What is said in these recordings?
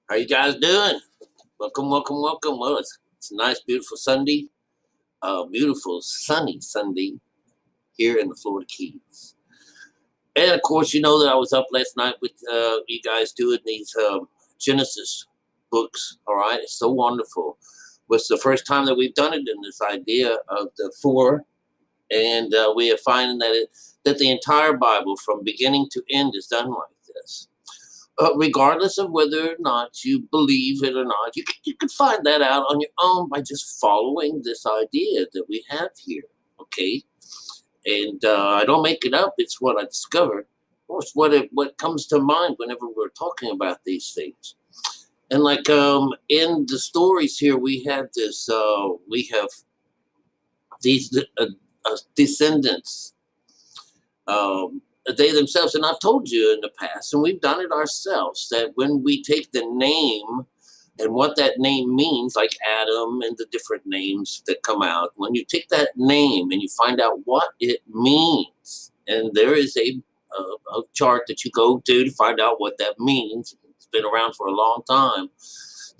How you guys doing? Welcome, welcome, welcome. Well, it's a nice, beautiful Sunday. Beautiful, sunny Sunday here in the Florida Keys. And of course, you know that I was up last night with you guys doing these Genesis books. All right, it's so wonderful. It's the first time that we've done it in this idea of the four, and we are finding that the entire Bible, from beginning to end, is done like this. Regardless of whether or not you believe it or not, you can find that out on your own by just following this idea that we have here. Okay, and I don't make it up; it's what I discovered. Of course, what comes to mind whenever we're talking about these things. And like in the stories here, we have this. We have these descendants. They themselves, and I've told you in the past, and we've done it ourselves, that when we take the name and what that name means, like Adam and the different names that come out, when you take that name and you find out what it means, and there is a chart that you go to find out what that means. It's been around for a long time.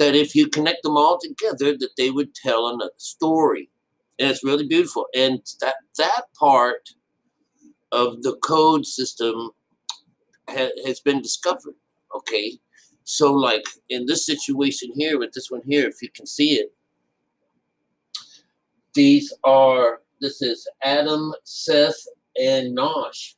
That if you connect them all together, that they would tell another story, and it's really beautiful. And that part of the code system has been discovered. Okay, so like in this situation here with this one here, if you can see it, this is Adam, Seth, and Nosh,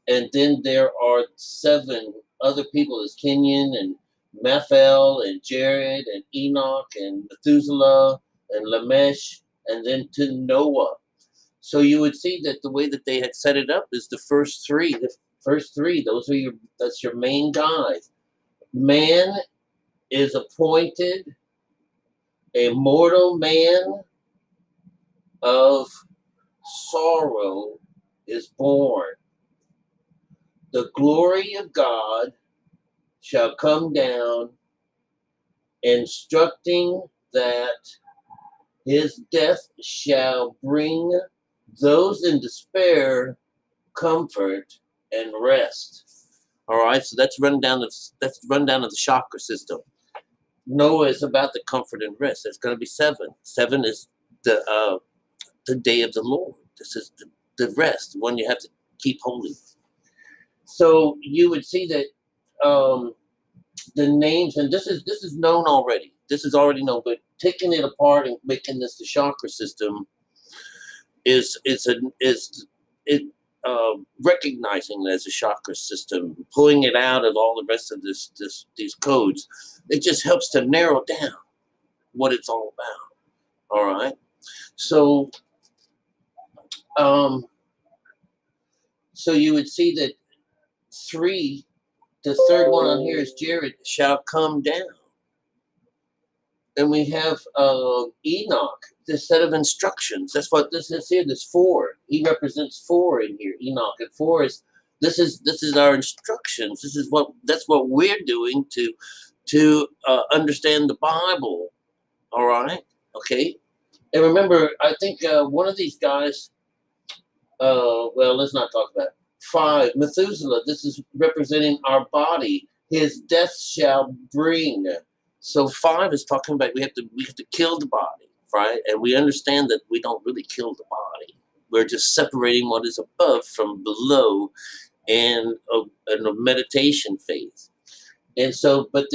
and then there are 7 other people. There's Kenyon and Maphel and Jared and Enoch and Methuselah and Lamesh, and then to Noah. So you would see that the way that they had set it up is the first three. The first three, that's your main guys. Man is appointed a mortal man of sorrow is born. The glory of God shall come down, instructing that his death shall bring those in despair comfort and rest. All right, so that's rundown of the chakra system. Noah is about the comfort and rest. It's going to be 7. 7 is the day of the Lord. This is the rest, the one you have to keep holy. So you would see that the names, and this is known already. This is already known, but taking it apart and making this the chakra system is recognizing it as a chakra system, pulling it out of all the rest of these codes. It just helps to narrow down what it's all about. All right, so so you would see that 3, the third one on here is Jared, shall come down. And we have Enoch, this set of instructions. That's what this is here. This 4. He represents 4 in here. Enoch, and 4 is this is our instructions. That's what we're doing to understand the Bible. All right, okay. And remember, I think one of these guys. Well, let's not talk about it. 5, Methuselah. This is representing our body. His death shall bring. So 5 is talking about we have to kill the body, right? And we understand that we don't really kill the body. We're just separating what is above from below, and a meditation phase. And so, but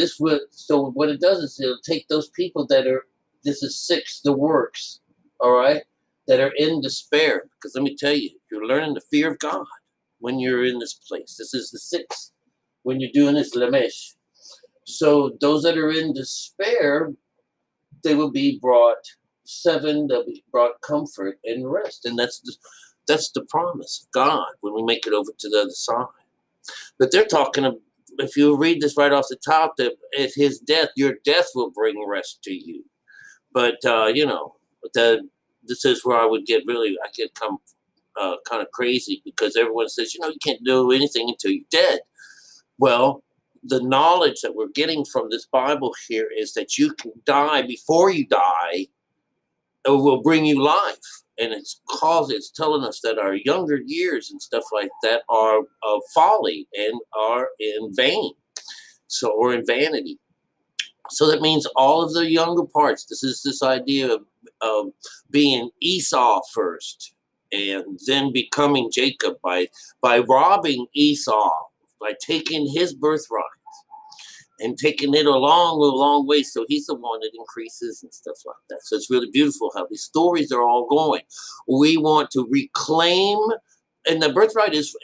so what it does is it'll take those people that are. This is 6, the works, all right, that are in despair. Because let me tell you, you're learning the fear of God when you're in this place. This is the 6 when you're doing this Lamesh. So those that are in despair, they will be brought 7. They'll be brought comfort and rest, and that's the promise of God when we make it over to the other side. But they're talking. If you read this right off the top, that at his death, your death will bring rest to you. But this is where I get come kind of crazy, because everyone says, you can't do anything until you're dead. Well, the knowledge that we're getting from this Bible here is that you can die before you die. It will bring you life. And it's telling us that our younger years and stuff like that are folly and are in vain. Or in vanity. So that means all of the younger parts. This is this idea of being Esau first, and then becoming Jacob by robbing Esau, by taking his birthright and taking it a long way. So he's the one that increases and stuff like that. So it's really beautiful how these stories are all going. We want to reclaim, and the birthright is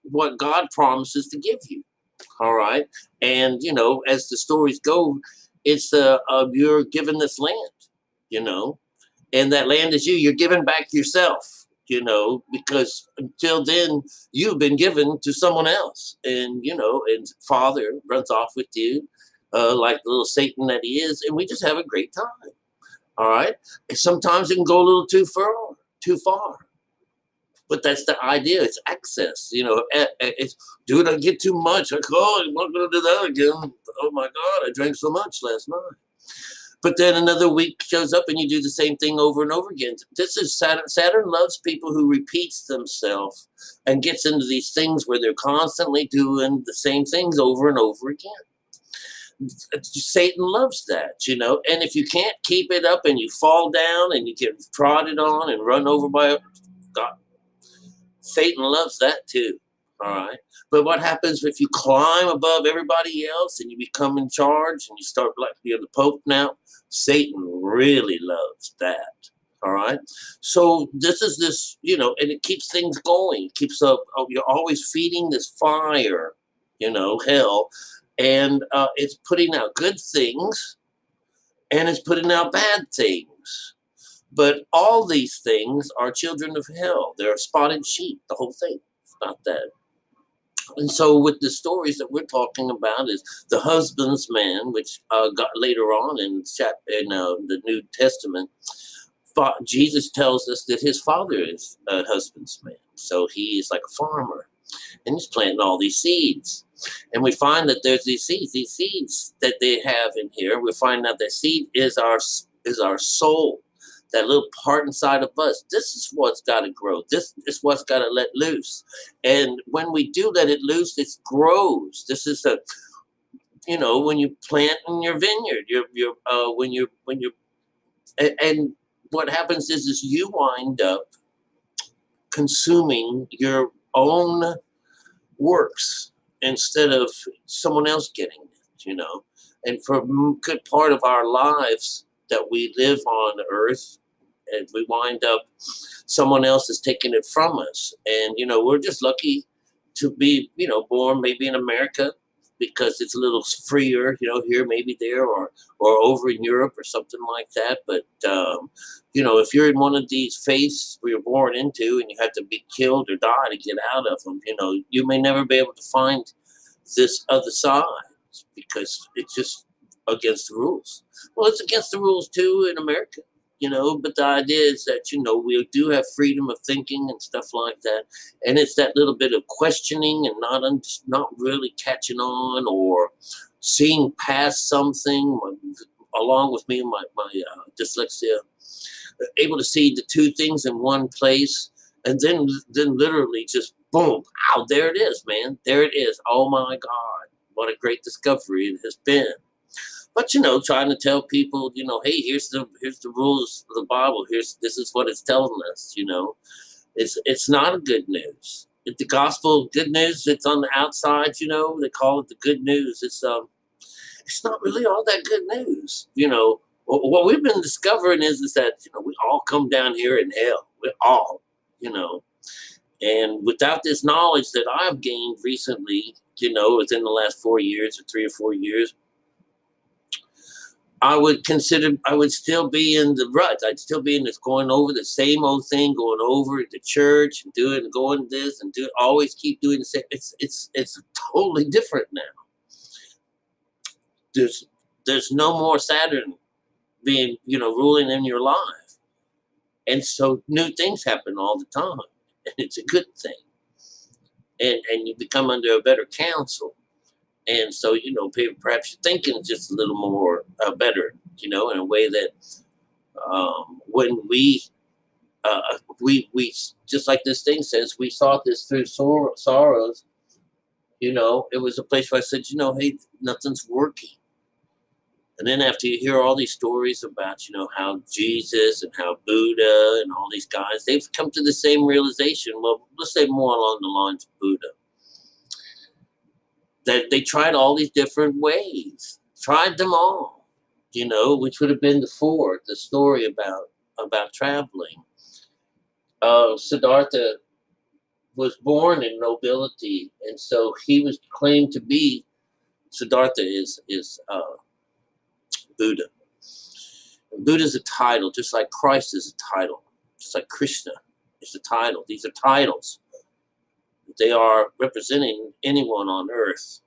what God promises to give you. All right. And, as the stories go, it's you're given this land, you know, and that land is you. You're giving back yourself, because until then you've been given to someone else, and Father runs off with you, like the little Satan that he is, and we just have a great time. All right. And sometimes it can go a little too far. But that's the idea. It's excess. It's, dude, I get too much. I'm not going to do that again. Oh my God, I drank so much last night. But then another week shows up and you do the same thing over and over again. This is Saturn. Saturn loves people who repeats themselves and gets into these things where they're constantly doing the same things over and over again. Satan loves that, and if you can't keep it up and you fall down and you get prodded on and run over by God, Satan loves that too. All right. But what happens if you climb above everybody else and you become in charge and you start like you're the Pope now? Satan really loves that. All right. So this is this, and it keeps things going. It keeps up. You're always feeding this fire, hell. And it's putting out good things and it's putting out bad things. But all these things are children of hell. They're spotted sheep, the whole thing. It's not that. And so with the stories that we're talking about is the husbandman, which got later on in the New Testament. Jesus tells us that his father is a husbandman. So he is like a farmer. And he's planting all these seeds. And we find that there's these seeds that they have in here. We find out that seed is our soul. That little part inside of us. This is what's got to grow. This is what's got to let loose. And when we do let it loose, it grows. This is when you plant in your vineyard, and what happens is you wind up consuming your own works instead of someone else getting it, And for a good part of our lives that we live on earth, and we wind up, someone else is taking it from us. And, we're just lucky to be, born maybe in America because it's a little freer, here, maybe there, or over in Europe or something like that. But, if you're in one of these faiths where you're born into and you have to be killed or die to get out of them, you may never be able to find this other side because it's just against the rules. Well, it's against the rules too in America. But the idea is that, we do have freedom of thinking and stuff like that. And it's that little bit of questioning and not really catching on or seeing past something, along with me and my dyslexia, able to see the two things in one place. And then literally just boom, out, there it is, man. There it is. Oh my God, what a great discovery it has been. But trying to tell people, hey, here's the rules of the Bible. This is what it's telling us. It's not a good news. The gospel, good news. It's on the outside. They call it the good news. It's not really all that good news. What we've been discovering is that we all come down here in hell. We all, and without this knowledge that I've gained recently, within the last 4 years or 3 or 4 years. I would still be in the rut. I'd still be in this going over the same old thing, going over to church and going this and always keep doing the same. It's totally different now. There's no more Saturn being, ruling in your life. And so new things happen all the time. And it's a good thing. And you become under a better counsel. And so, perhaps your thinking is just a little more better, in a way that when we just like this thing says, we sought this through sorrows, it was a place where I said, hey, nothing's working. And then after you hear all these stories about, you know, how Jesus and how Buddha and all these guys, they've come to the same realization. Well, let's say more along the lines of Buddha. That they tried all these different ways, tried them all, you know, which would have been the story about traveling. Siddhartha was born in nobility, and so he was claimed to be, Siddhartha is Buddha. And Buddha is a title, just like Christ is a title, just like Krishna is a title. These are titles. They are representing anyone on earth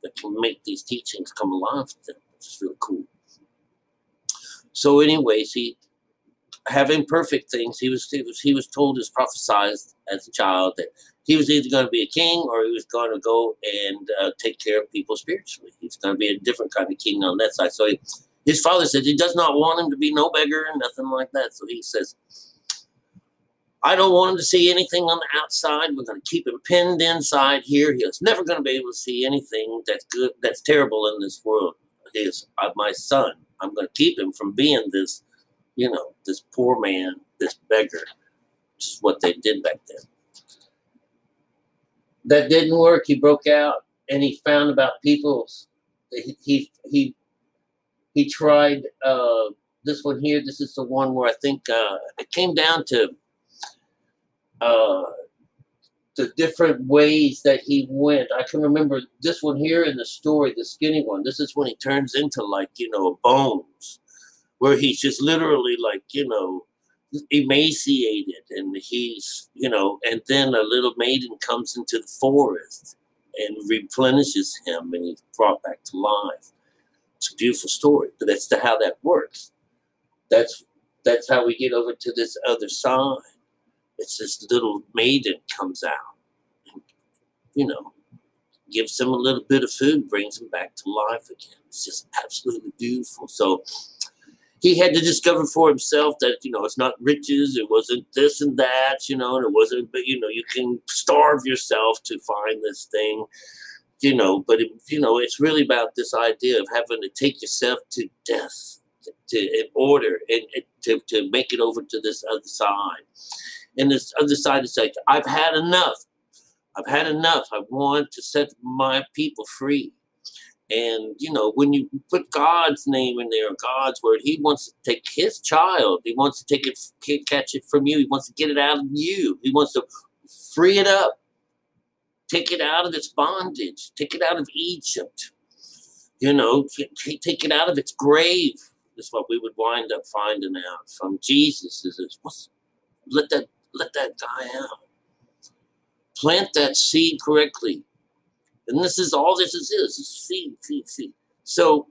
that can make these teachings come alive for them, which is really cool. So anyways, having perfect things, he was told, as prophesied as a child, that he was either going to be a king or he was going to go and take care of people spiritually. He's going to be a different kind of king on that side. So his father said he does not want him to be no beggar and nothing like that. So he says, I don't want him to see anything on the outside. We're going to keep him pinned inside here. He's never going to be able to see anything that's good, that's terrible in this world. He is my son. I'm going to keep him from being this, you know, this poor man, this beggar. Which is what they did back then. That didn't work. He broke out and he found about people. He tried this one here. This is the one where I think it came down to the different ways that he went. I can remember this one here in the story, the skinny one. This is when he turns into, like, you know, bones, where he's just literally, like, you know, emaciated, and he's, you know, and then a little maiden comes into the forest and replenishes him, and he's brought back to life. It's a beautiful story, but that's how that works. That's how we get over to this other side. It's this little maiden comes out, and, you know, gives him a little bit of food, brings him back to life again. It's just absolutely beautiful. So he had to discover for himself that, you know, it's not riches, it wasn't this and that, you know, and it wasn't, but, you know, you can starve yourself to find this thing, you know, but, you know, it's really about this idea of having to take yourself to death in order and to make it over to this other side. And this other side is like, I've had enough. I've had enough. I want to set my people free. And, you know, when you put God's name in there, God's word, he wants to take his child. He wants to catch it from you. He wants to get it out of you. He wants to free it up. Take it out of its bondage. Take it out of Egypt. You know, take it out of its grave. That's what we would wind up finding out from Jesus. Let that die out. Plant that seed correctly. And this is all this is seed. So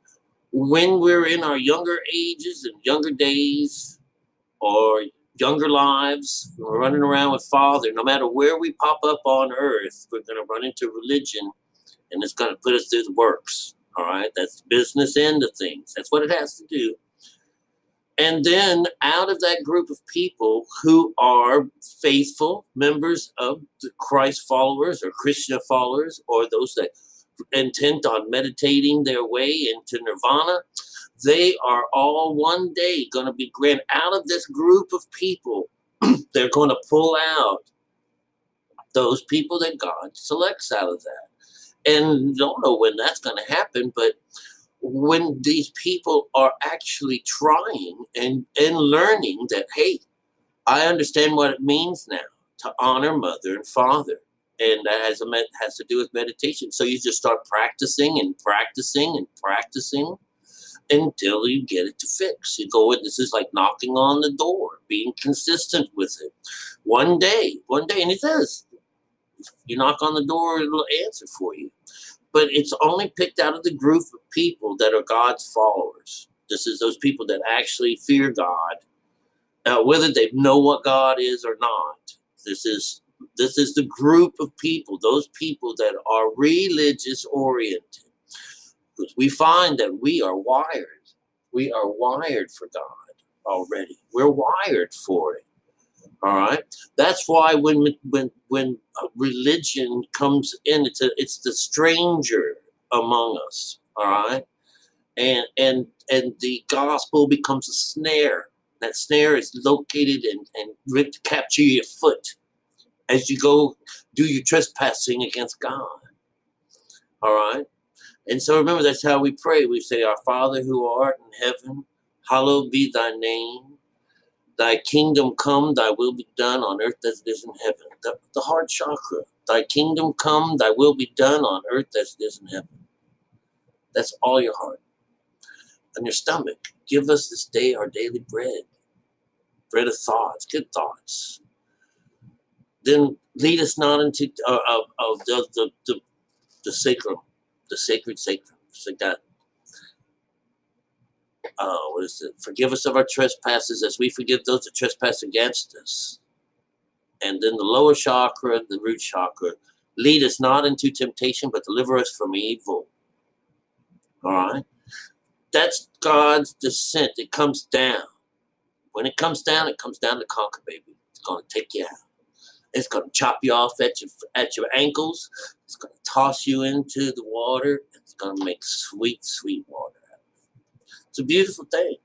when we're in our younger ages and younger days or younger lives, we're running around with Father, no matter where we pop up on earth, we're going to run into religion, and it's going to put us through the works. All right? That's the business end of things. That's what it has to do. And then out of that group of people who are faithful members of the Christ followers or Krishna followers, or those that intent on meditating their way into nirvana, they are all one day going to be granted out of this group of people. They're going to pull out those people that God selects out of that. And don't know when that's going to happen, but when these people are actually trying and learning that, hey, I understand what it means now to honor mother and father. And that has to do with meditation. So you just start practicing and practicing and practicing until you get it to fix. You go in, this is like knocking on the door, being consistent with it. One day, and it says, you knock on the door, it'll answer for you. But it's only picked out of the group of people that are God's followers. This is those people that actually fear God, whether they know what God is or not. This is the group of people, those people that are religious oriented. Because we find that we are wired. We are wired for God already. We're wired for it. All right. That's why when religion comes in, it's the stranger among us. All right. and the gospel becomes a snare. That snare is located and meant to capture your foot as you go do your trespassing against God. All right? And so remember, that's how we pray. We say, Our Father who art in heaven, hallowed be thy name. Thy kingdom come, thy will be done on earth as it is in heaven. The heart chakra. Thy kingdom come, thy will be done on earth as it is in heaven. That's all your heart. And your stomach. Give us this day our daily bread. Bread of thoughts, good thoughts. Then lead us not into the sacrum, the sacred sacrum. So that, what is it? Forgive us of our trespasses as we forgive those that trespass against us. And then the lower chakra, the root chakra, lead us not into temptation, but deliver us from evil. All right? That's God's descent. It comes down. When it comes down to conquer, baby. It's going to take you out. It's going to chop you off at your ankles. It's going to toss you into the water. It's going to make sweet, sweet water. It's a beautiful thing.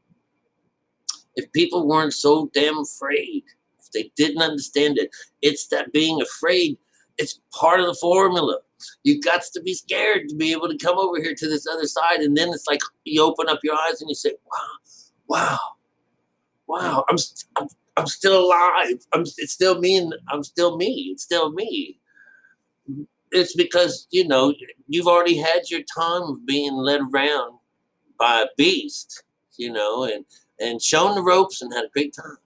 If people weren't so damn afraid, if they didn't understand it, it's that being afraid, it's part of the formula. You got to be scared to be able to come over here to this other side. And then it's like you open up your eyes and you say, wow, I'm still alive. It's still me, and I'm still me. It's still me. It's because, you've already had your time of being led around by a beast, and shown the ropes and had a great time.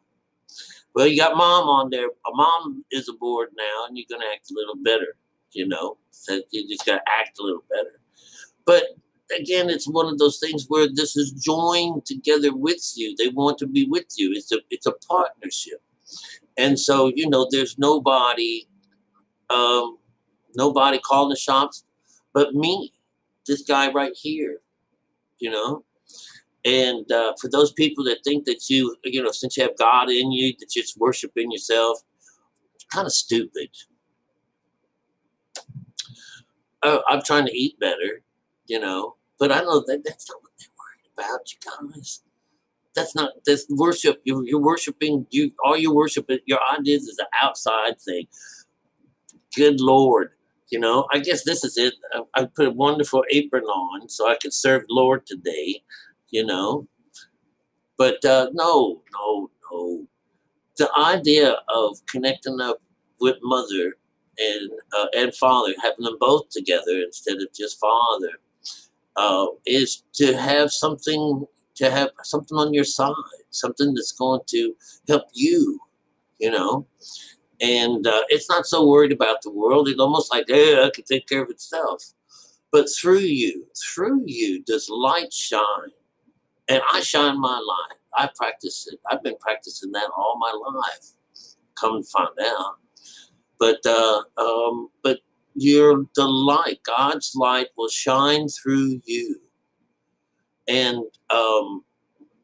Well, you got mom on there. Mom is aboard now, and you're going to act a little better, So you just got to act a little better. But again, it's one of those things where this is joined together with you. They want to be with you. It's a partnership. And so, there's nobody calling the shots but me, this guy right here, And for those people that think that since you have God in you, that you're just worshiping yourself, it's kind of stupid. I'm trying to eat better, but I know that's not what they're worried about, you guys. That's worship. You're worshiping. All you worship, your ideas is an outside thing. Good Lord, I guess this is it. I put a wonderful apron on so I could serve Lord today, But no. The idea of connecting up with mother and father, having them both together instead of just father, is to have something on your side, something that's going to help you, And it's not so worried about the world. It's almost like, hey, I can take care of itself. But through you does light shine. And I shine my light. I practice it. I've been practicing that all my life. Come to find out. But you're the light. God's light will shine through you. And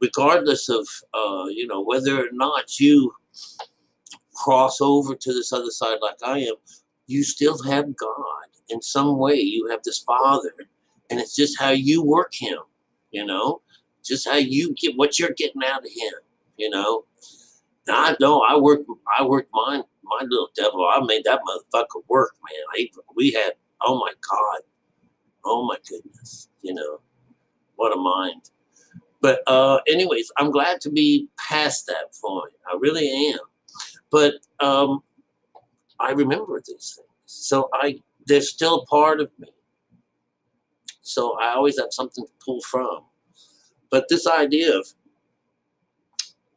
regardless of, whether or not you cross over to this other side like I am, you still have God in some way. You have this Father, and it's just how you work Him, just how you get what you're getting out of Him, And I know I worked my little devil. I made that motherfucker work, man. We had, oh my God, oh my goodness, what a mind. But anyways, I'm glad to be past that point. I really am. But I remember these things. So they're still a part of me. So I always have something to pull from. But this idea of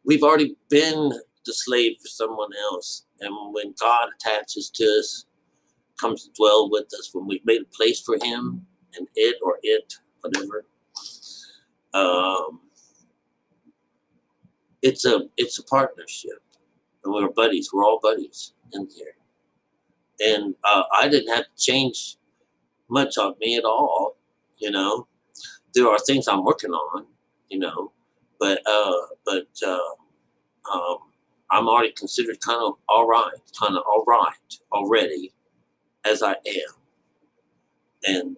we've already been the slave for someone else. And when God attaches to us, comes to dwell with us, when we've made a place for Him, and it, whatever, it's a partnership. And we're buddies. We're all buddies in here. And I didn't have to change much on me at all, There are things I'm working on, but I'm already considered kind of all right already as I am. And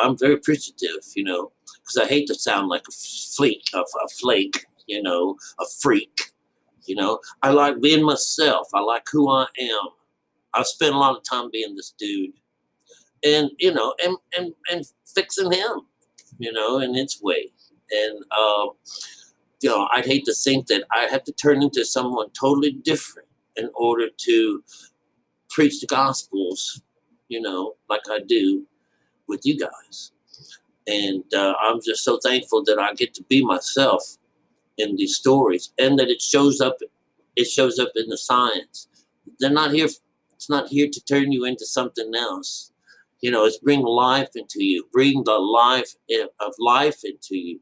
I'm very appreciative, you know, because I hate to sound like a flake, you know, a freak. You know, I like being myself. I like who I am. I've spent a lot of time being this dude, and you know, and fixing him, you know, in its way. And you know, I'd hate to think that I have to turn into someone totally different in order to preach the gospels, you know, like I do with you guys. And I'm just so thankful that I get to be myself in these stories, and that it shows up. It shows up in the science. They're not here. It's not here to turn you into something else. You know, it's bring life into you. Bring the life of life into you.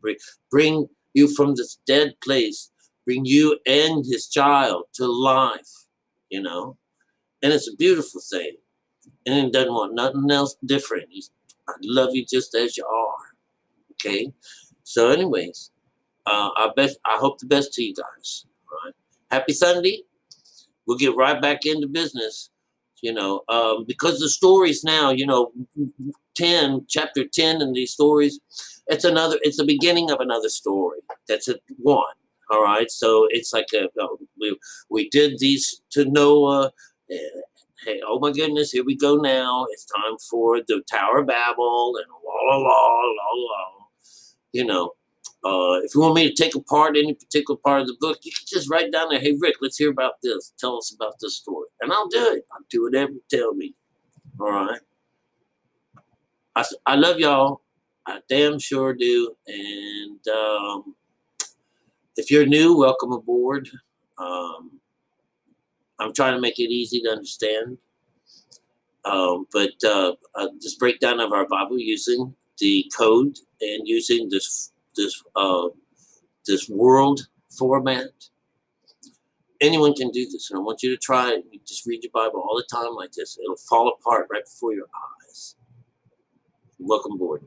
Bring you from this dead place. Bring you and his child to life. You know, and it's a beautiful thing. And he doesn't want nothing else different. I love you just as you are. Okay. So, anyways, I hope the best to you guys. All right. Happy Sunday. We'll get right back into business. You know, because the stories now, you know, chapter 10 in these stories, it's the beginning of another story. That's one. All right. So it's like we did these to Noah. Hey, oh my goodness, here we go now. It's time for the Tower of Babel and la la la la la. You know, if you want me to take apart any particular part of the book, you can just write down there, hey, Rick, let's hear about this. Tell us about this story. And I'll do it. I'll do whatever you tell me. All right. I love y'all. I damn sure do. And if you're new, welcome aboard. I'm trying to make it easy to understand. But this breakdown of our Bible using the code and using this world format. Anyone can do this, and I want you to try it. You just read your Bible all the time like this. It'll fall apart right before your eyes. Welcome aboard.